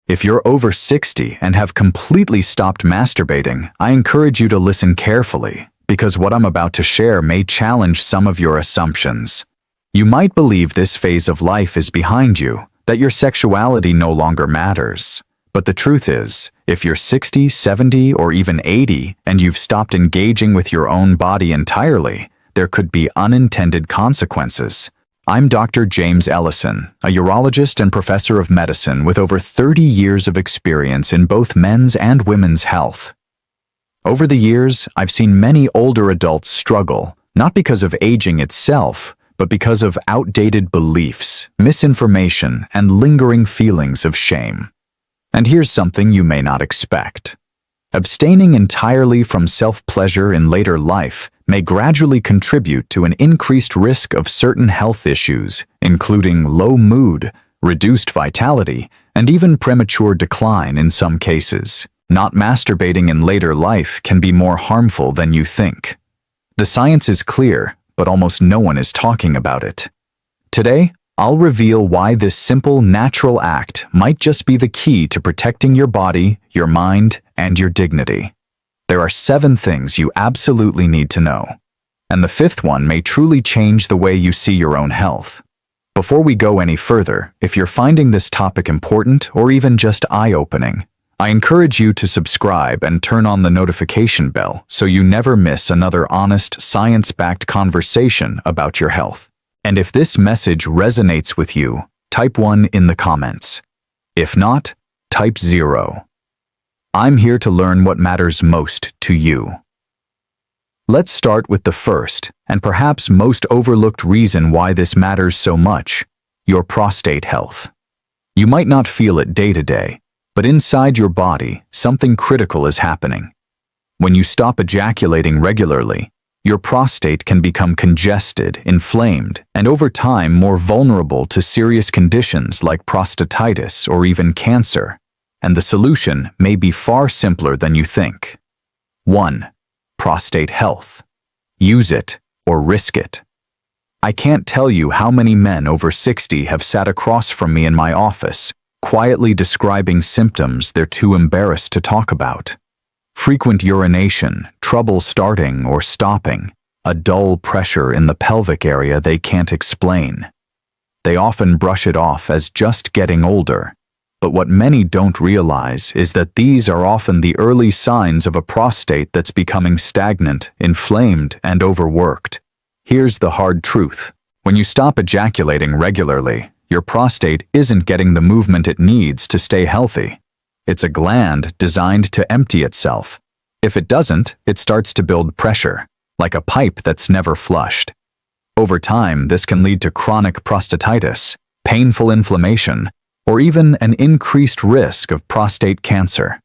If you're over 60 and have completely stopped masturbating, I encourage you to listen carefully, because what I'm about to share may challenge some of your assumptions. You might believe this phase of life is behind you, that your sexuality no longer matters. But the truth is, if you're 60, 70, or even 80 and you've stopped engaging with your own body entirely, there could be unintended consequences. I'm Dr. James Ellison, a urologist and professor of medicine with over 30 years of experience in both men's and women's health. Over the years, I've seen many older adults struggle, not because of aging itself, but because of outdated beliefs, misinformation, and lingering feelings of shame. And here's something you may not expect. Abstaining entirely from self-pleasure in later life may gradually contribute to an increased risk of certain health issues, including low mood, reduced vitality, and even premature decline in some cases. Not masturbating in later life can be more harmful than you think. The science is clear, but almost no one is talking about it. Today, I'll reveal why this simple, natural act might just be the key to protecting your body, your mind, and your dignity. There are 7 things you absolutely need to know, and the 5th one may truly change the way you see your own health. Before we go any further, if you're finding this topic important or even just eye-opening, I encourage you to subscribe and turn on the notification bell so you never miss another honest, science-backed conversation about your health. And if this message resonates with you, type 1 in the comments. If not, type 0. I'm here to learn what matters most to you. Let's start with the first, and perhaps most overlooked reason why this matters so much: your prostate health. You might not feel it day to day, but inside your body, something critical is happening. When you stop ejaculating regularly, your prostate can become congested, inflamed, and over time more vulnerable to serious conditions like prostatitis or even cancer. And the solution may be far simpler than you think. 1. Prostate health. Use it or risk it. I can't tell you how many men over 60 have sat across from me in my office, quietly describing symptoms they're too embarrassed to talk about. Frequent urination, trouble starting or stopping, a dull pressure in the pelvic area they can't explain. They often brush it off as just getting older. But what many don't realize is that these are often the early signs of a prostate that's becoming stagnant, inflamed, and overworked. Here's the hard truth. When you stop ejaculating regularly, your prostate isn't getting the movement it needs to stay healthy. It's a gland designed to empty itself. If it doesn't, it starts to build pressure, like a pipe that's never flushed. Over time, this can lead to chronic prostatitis, painful inflammation, or even an increased risk of prostate cancer.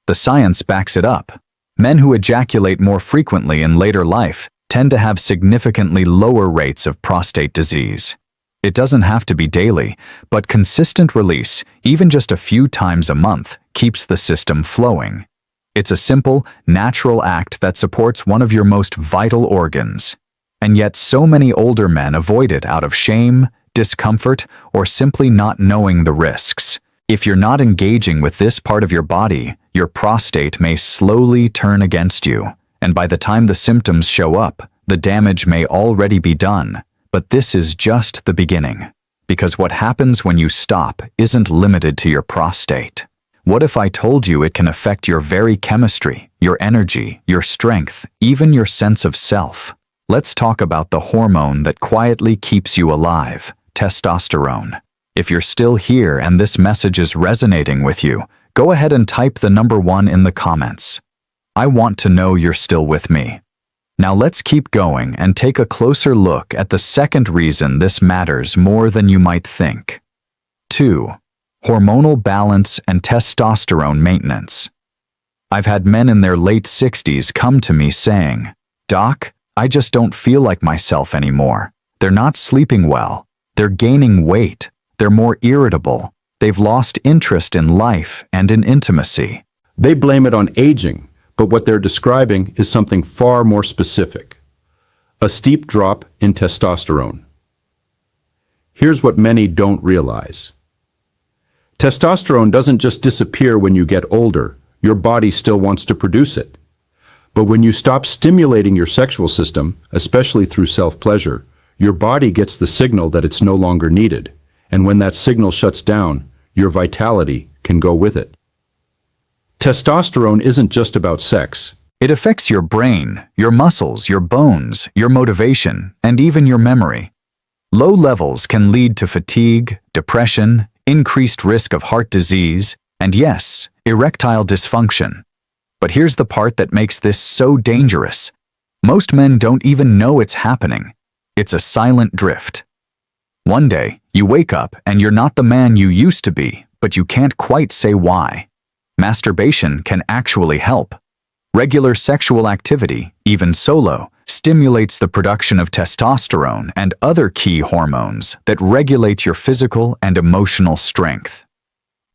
The science backs it up. Men who ejaculate more frequently in later life tend to have significantly lower rates of prostate disease. It doesn't have to be daily, but consistent release, even just a few times a month, keeps the system flowing. It's a simple, natural act that supports one of your most vital organs. And yet so many older men avoid it out of shame, discomfort, or simply not knowing the risks. If you're not engaging with this part of your body, your prostate may slowly turn against you, and by the time the symptoms show up, the damage may already be done. But this is just the beginning, because what happens when you stop isn't limited to your prostate. What if I told you it can affect your very chemistry, your energy, your strength, even your sense of self? Let's talk about the hormone that quietly keeps you alive: testosterone. If you're still here and this message is resonating with you, go ahead and type the number 1 in the comments. I want to know you're still with me. Now let's keep going and take a closer look at the second reason this matters more than you might think. 2. Hormonal balance and testosterone maintenance. I've had men in their late 60s come to me saying, "Doc, I just don't feel like myself anymore. They're not sleeping well. They're gaining weight. They're more irritable. They've lost interest in life and in intimacy." They blame it on aging, but what they're describing is something far more specific: a steep drop in testosterone. Here's what many don't realize. Testosterone doesn't just disappear when you get older. Your body still wants to produce it. But when you stop stimulating your sexual system, especially through self-pleasure, your body gets the signal that it's no longer needed. And when that signal shuts down, your vitality can go with it. Testosterone isn't just about sex. It affects your brain, your muscles, your bones, your motivation, and even your memory. Low levels can lead to fatigue, depression, increased risk of heart disease, and yes, erectile dysfunction. But here's the part that makes this so dangerous. Most men don't even know it's happening. It's a silent drift. One day, you wake up and you're not the man you used to be, but you can't quite say why. Masturbation can actually help. Regular sexual activity, even solo, stimulates the production of testosterone and other key hormones that regulate your physical and emotional strength.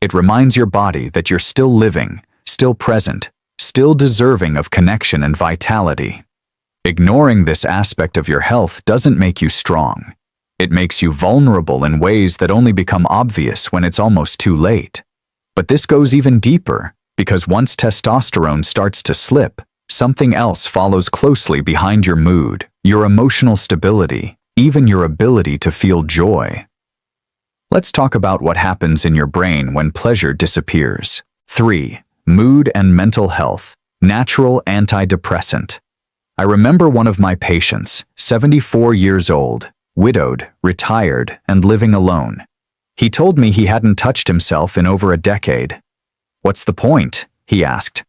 It reminds your body that you're still living, still present, still deserving of connection and vitality. Ignoring this aspect of your health doesn't make you strong. It makes you vulnerable in ways that only become obvious when it's almost too late. But this goes even deeper, because once testosterone starts to slip, something else follows closely behind your mood, your emotional stability, even your ability to feel joy. Let's talk about what happens in your brain when pleasure disappears. 3. Mood and mental health. Natural antidepressant. I remember one of my patients, 74 years old, widowed, retired, and living alone. He told me he hadn't touched himself in over a decade. "What's the point?" he asked.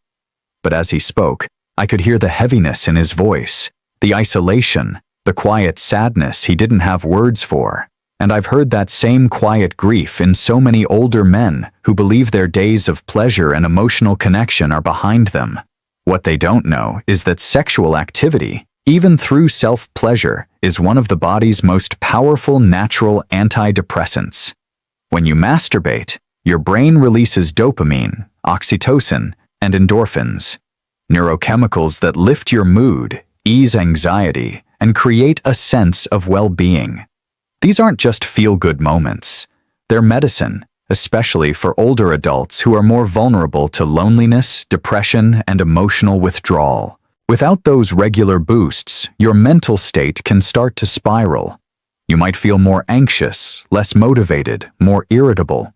But as he spoke, I could hear the heaviness in his voice, the isolation, the quiet sadness he didn't have words for. And I've heard that same quiet grief in so many older men who believe their days of pleasure and emotional connection are behind them. What they don't know is that sexual activity, even through self-pleasure, is one of the body's most powerful natural antidepressants. When you masturbate, your brain releases dopamine, oxytocin, and endorphins, neurochemicals that lift your mood, ease anxiety, and create a sense of well-being. These aren't just feel-good moments. They're medicine, especially for older adults who are more vulnerable to loneliness, depression, and emotional withdrawal. Without those regular boosts, your mental state can start to spiral. You might feel more anxious, less motivated, more irritable.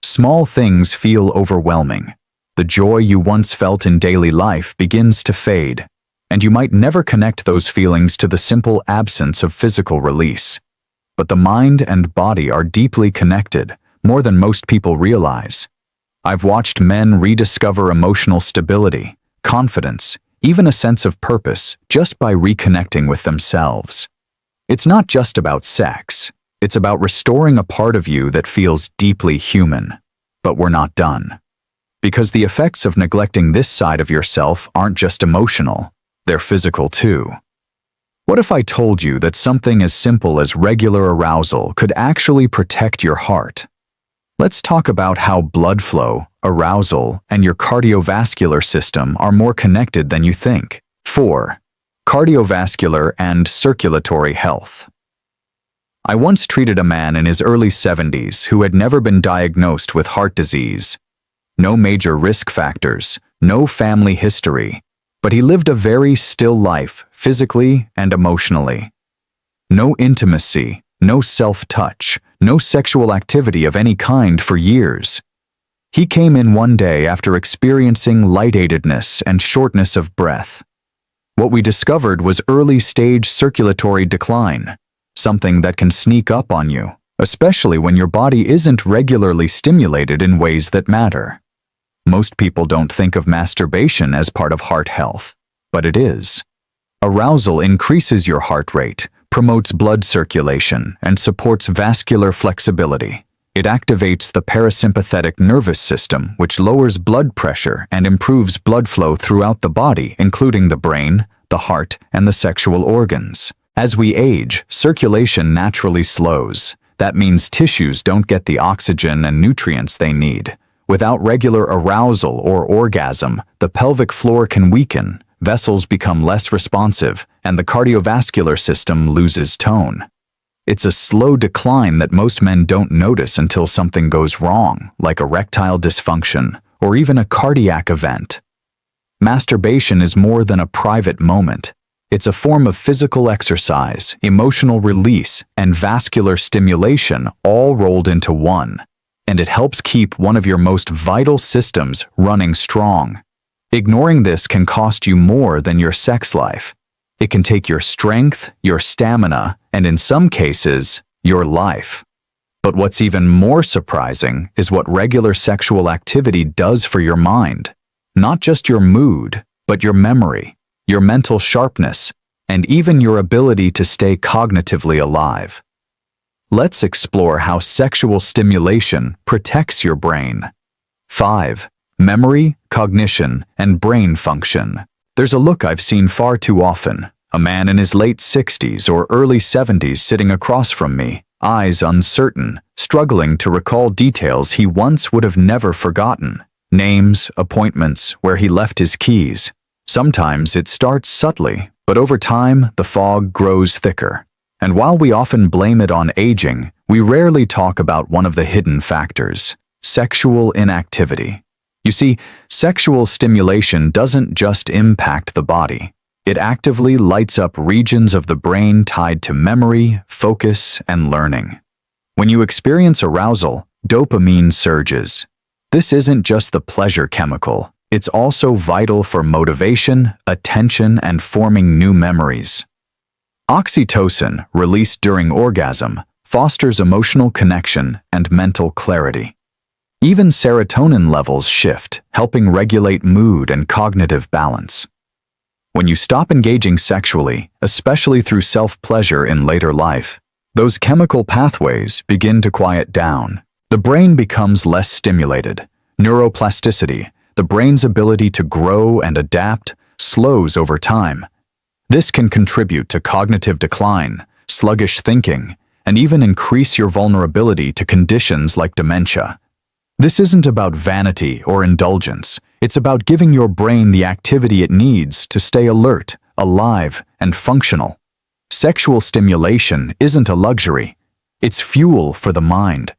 Small things feel overwhelming. The joy you once felt in daily life begins to fade, and you might never connect those feelings to the simple absence of physical release. But the mind and body are deeply connected, more than most people realize. I've watched men rediscover emotional stability, confidence, even a sense of purpose just by reconnecting with themselves. It's not just about sex. It's about restoring a part of you that feels deeply human. But we're not done. Because the effects of neglecting this side of yourself aren't just emotional, they're physical too. What if I told you that something as simple as regular arousal could actually protect your heart? Let's talk about how blood flow, arousal, and your cardiovascular system are more connected than you think. 4. Cardiovascular and circulatory health. I once treated a man in his early 70s who had never been diagnosed with heart disease. No major risk factors, no family history, but he lived a very still life, physically and emotionally. No intimacy, no self-touch, no sexual activity of any kind for years. He came in one day after experiencing lightheadedness and shortness of breath. What we discovered was early-stage circulatory decline, something that can sneak up on you, especially when your body isn't regularly stimulated in ways that matter. Most people don't think of masturbation as part of heart health, but it is. Arousal increases your heart rate, promotes blood circulation, and supports vascular flexibility. It activates the parasympathetic nervous system, which lowers blood pressure and improves blood flow throughout the body, including the brain, the heart, and the sexual organs. As we age, circulation naturally slows. That means tissues don't get the oxygen and nutrients they need. Without regular arousal or orgasm, the pelvic floor can weaken, vessels become less responsive, and the cardiovascular system loses tone. It's a slow decline that most men don't notice until something goes wrong, like erectile dysfunction or even a cardiac event. Masturbation is more than a private moment. It's a form of physical exercise, emotional release, and vascular stimulation all rolled into one. And it helps keep one of your most vital systems running strong. Ignoring this can cost you more than your sex life. It can take your strength, your stamina, and in some cases, your life. But what's even more surprising is what regular sexual activity does for your mind. Not just your mood, but your memory, your mental sharpness, and even your ability to stay cognitively alive. Let's explore how sexual stimulation protects your brain. 5. Memory, cognition, and brain function. There's a look I've seen far too often. A man in his late 60s or early 70s sitting across from me, eyes uncertain, struggling to recall details he once would have never forgotten. Names, appointments, where he left his keys. Sometimes it starts subtly, but over time the fog grows thicker. And while we often blame it on aging, we rarely talk about one of the hidden factors: sexual inactivity. You see, sexual stimulation doesn't just impact the body. It actively lights up regions of the brain tied to memory, focus, and learning. When you experience arousal, dopamine surges. This isn't just the pleasure chemical, it's also vital for motivation, attention, and forming new memories. Oxytocin, released during orgasm, fosters emotional connection and mental clarity. Even serotonin levels shift, helping regulate mood and cognitive balance. When you stop engaging sexually, especially through self-pleasure in later life, those chemical pathways begin to quiet down. The brain becomes less stimulated. Neuroplasticity, the brain's ability to grow and adapt, slows over time. This can contribute to cognitive decline, sluggish thinking, and even increase your vulnerability to conditions like dementia. This isn't about vanity or indulgence. It's about giving your brain the activity it needs to stay alert, alive, and functional. Sexual stimulation isn't a luxury. It's fuel for the mind.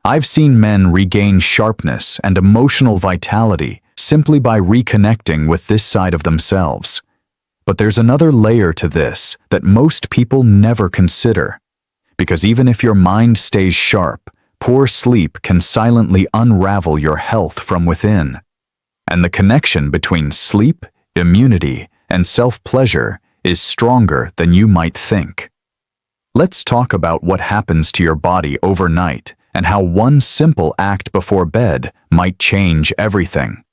I've seen men regain sharpness and emotional vitality simply by reconnecting with this side of themselves. But there's another layer to this that most people never consider. Because even if your mind stays sharp, poor sleep can silently unravel your health from within. And the connection between sleep, immunity, and self-pleasure is stronger than you might think. Let's talk about what happens to your body overnight and how one simple act before bed might change everything.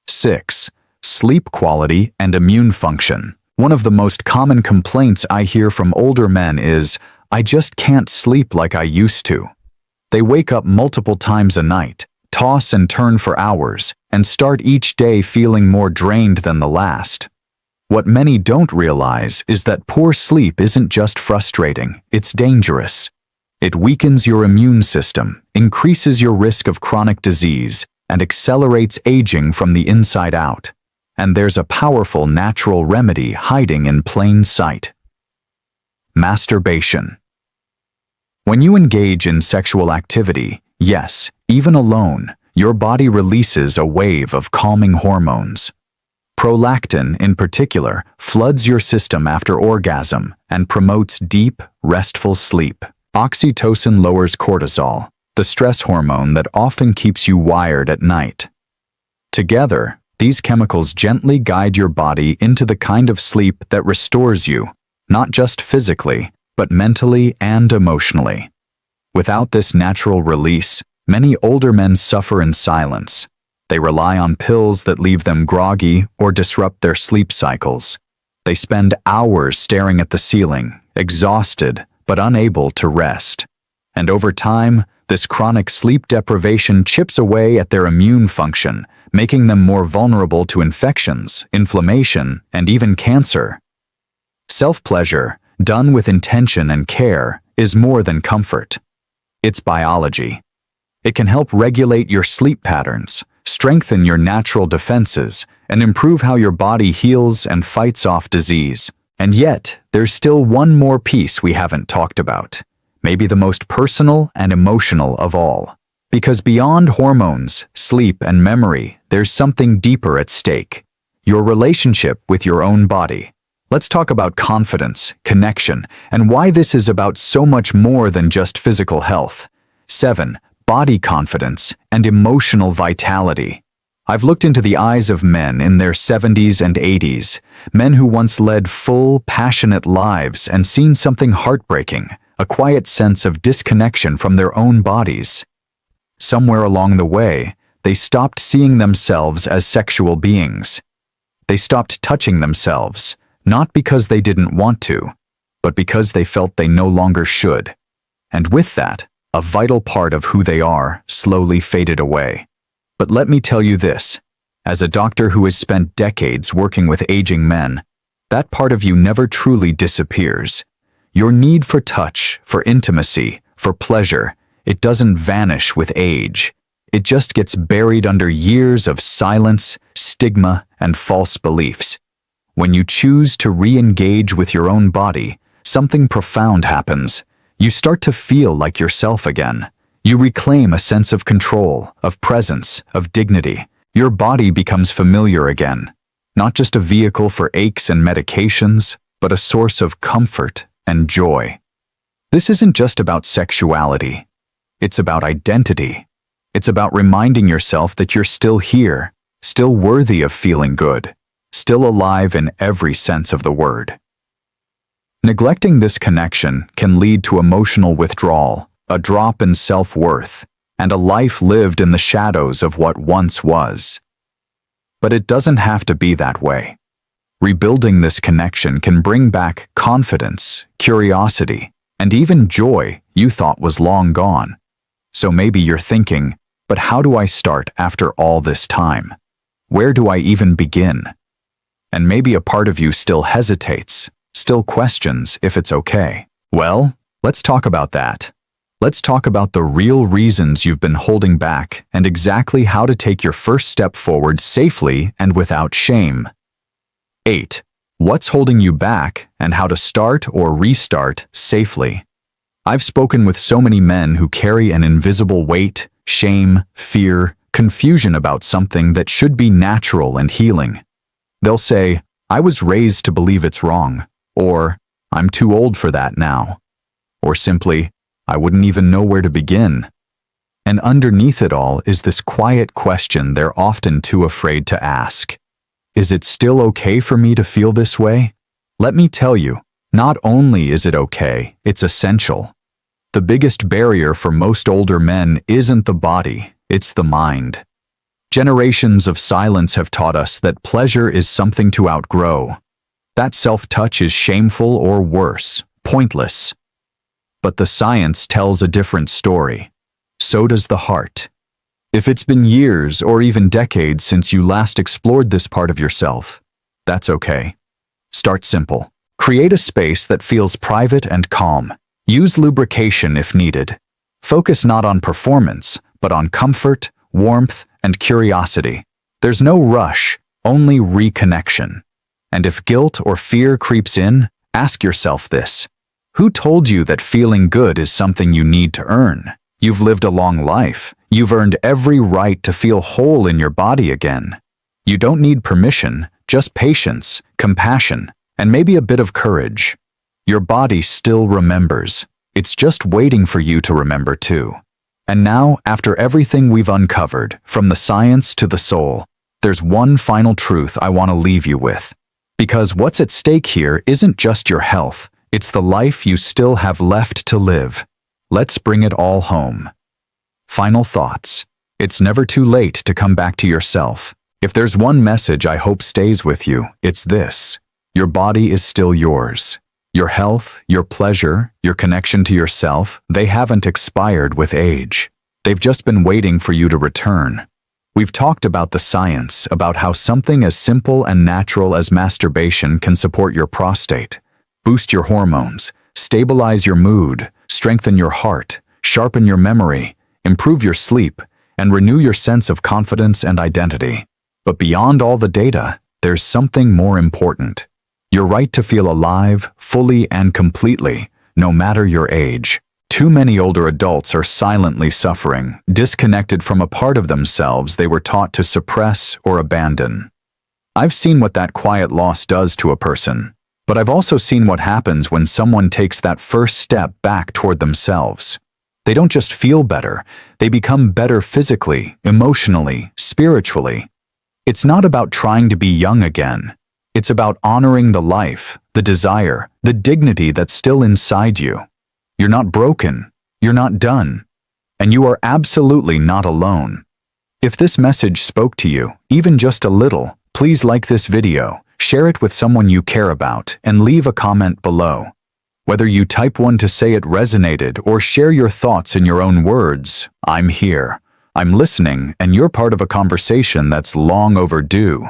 6. Sleep quality and immune function. One of the most common complaints I hear from older men is, "I just can't sleep like I used to." They wake up multiple times a night, toss and turn for hours, and start each day feeling more drained than the last. What many don't realize is that poor sleep isn't just frustrating, it's dangerous. It weakens your immune system, increases your risk of chronic disease, and accelerates aging from the inside out. And there's a powerful natural remedy hiding in plain sight. Masturbation. When you engage in sexual activity, yes, even alone, your body releases a wave of calming hormones. Prolactin, in particular, floods your system after orgasm and promotes deep, restful sleep. Oxytocin lowers cortisol, the stress hormone that often keeps you wired at night. Together, these chemicals gently guide your body into the kind of sleep that restores you, not just physically, but mentally and emotionally. Without this natural release, many older men suffer in silence. They rely on pills that leave them groggy or disrupt their sleep cycles. They spend hours staring at the ceiling, exhausted but unable to rest. And over time, this chronic sleep deprivation chips away at their immune function, making them more vulnerable to infections, inflammation, and even cancer. Self-pleasure, done with intention and care, is more than comfort. It's biology. It can help regulate your sleep patterns, strengthen your natural defenses, and improve how your body heals and fights off disease. And yet, there's still one more piece we haven't talked about: maybe the most personal and emotional of all. Because beyond hormones, sleep, and memory, there's something deeper at stake. Your relationship with your own body. Let's talk about confidence, connection, and why this is about so much more than just physical health. 7. Body confidence and emotional vitality. I've looked into the eyes of men in their 70s and 80s, men who once led full, passionate lives and seen something heartbreaking, a quiet sense of disconnection from their own bodies. Somewhere along the way, they stopped seeing themselves as sexual beings. They stopped touching themselves, not because they didn't want to, but because they felt they no longer should. And with that, a vital part of who they are slowly faded away. But let me tell you this, as a doctor who has spent decades working with aging men, that part of you never truly disappears. Your need for touch, for intimacy, for pleasure, it doesn't vanish with age. It just gets buried under years of silence, stigma, and false beliefs. When you choose to re-engage with your own body, something profound happens. You start to feel like yourself again. You reclaim a sense of control, of presence, of dignity. Your body becomes familiar again. Not just a vehicle for aches and medications, but a source of comfort and joy. This isn't just about sexuality. It's about identity. It's about reminding yourself that you're still here, still worthy of feeling good, still alive in every sense of the word. Neglecting this connection can lead to emotional withdrawal, a drop in self-worth, and a life lived in the shadows of what once was. But it doesn't have to be that way. Rebuilding this connection can bring back confidence, curiosity, and even joy you thought was long gone. So maybe you're thinking, but how do I start after all this time? Where do I even begin? And maybe a part of you still hesitates, still questions if it's okay. Well, let's talk about that. Let's talk about the real reasons you've been holding back and exactly how to take your first step forward safely and without shame. 8. What's holding you back and how to start or restart safely. I've spoken with so many men who carry an invisible weight, shame, fear, confusion about something that should be natural and healing. They'll say, "I was raised to believe it's wrong," or "I'm too old for that now," or simply, "I wouldn't even know where to begin." And underneath it all is this quiet question they're often too afraid to ask. Is it still okay for me to feel this way? Let me tell you, not only is it okay, it's essential. The biggest barrier for most older men isn't the body, it's the mind. Generations of silence have taught us that pleasure is something to outgrow. That self-touch is shameful or worse, pointless. But the science tells a different story. So does the heart. If it's been years or even decades since you last explored this part of yourself, that's okay. Start simple. Create a space that feels private and calm. Use lubrication if needed. Focus not on performance, but on comfort, warmth, and curiosity. There's no rush, only reconnection. And if guilt or fear creeps in, ask yourself this. Who told you that feeling good is something you need to earn? You've lived a long life. You've earned every right to feel whole in your body again. You don't need permission, just patience, compassion, and maybe a bit of courage. Your body still remembers. It's just waiting for you to remember too. And now, after everything we've uncovered, from the science to the soul, there's one final truth I want to leave you with. Because what's at stake here isn't just your health, it's the life you still have left to live. Let's bring it all home. Final thoughts. It's never too late to come back to yourself. If there's one message I hope stays with you, it's this. Your body is still yours. Your health, your pleasure, your connection to yourself, they haven't expired with age. They've just been waiting for you to return. We've talked about the science, about how something as simple and natural as masturbation can support your prostate, boost your hormones, stabilize your mood, strengthen your heart, sharpen your memory, improve your sleep, and renew your sense of confidence and identity. But beyond all the data, there's something more important. Your right to feel alive, fully and completely, no matter your age. Too many older adults are silently suffering, disconnected from a part of themselves they were taught to suppress or abandon. I've seen what that quiet loss does to a person, but I've also seen what happens when someone takes that first step back toward themselves. They don't just feel better, they become better physically, emotionally, spiritually. It's not about trying to be young again. It's about honoring the life, the desire, the dignity that's still inside you. You're not broken, you're not done, and you are absolutely not alone. If this message spoke to you, even just a little, please like this video, share it with someone you care about, and leave a comment below. Whether you type one to say it resonated or share your thoughts in your own words, I'm here. I'm listening, and you're part of a conversation that's long overdue.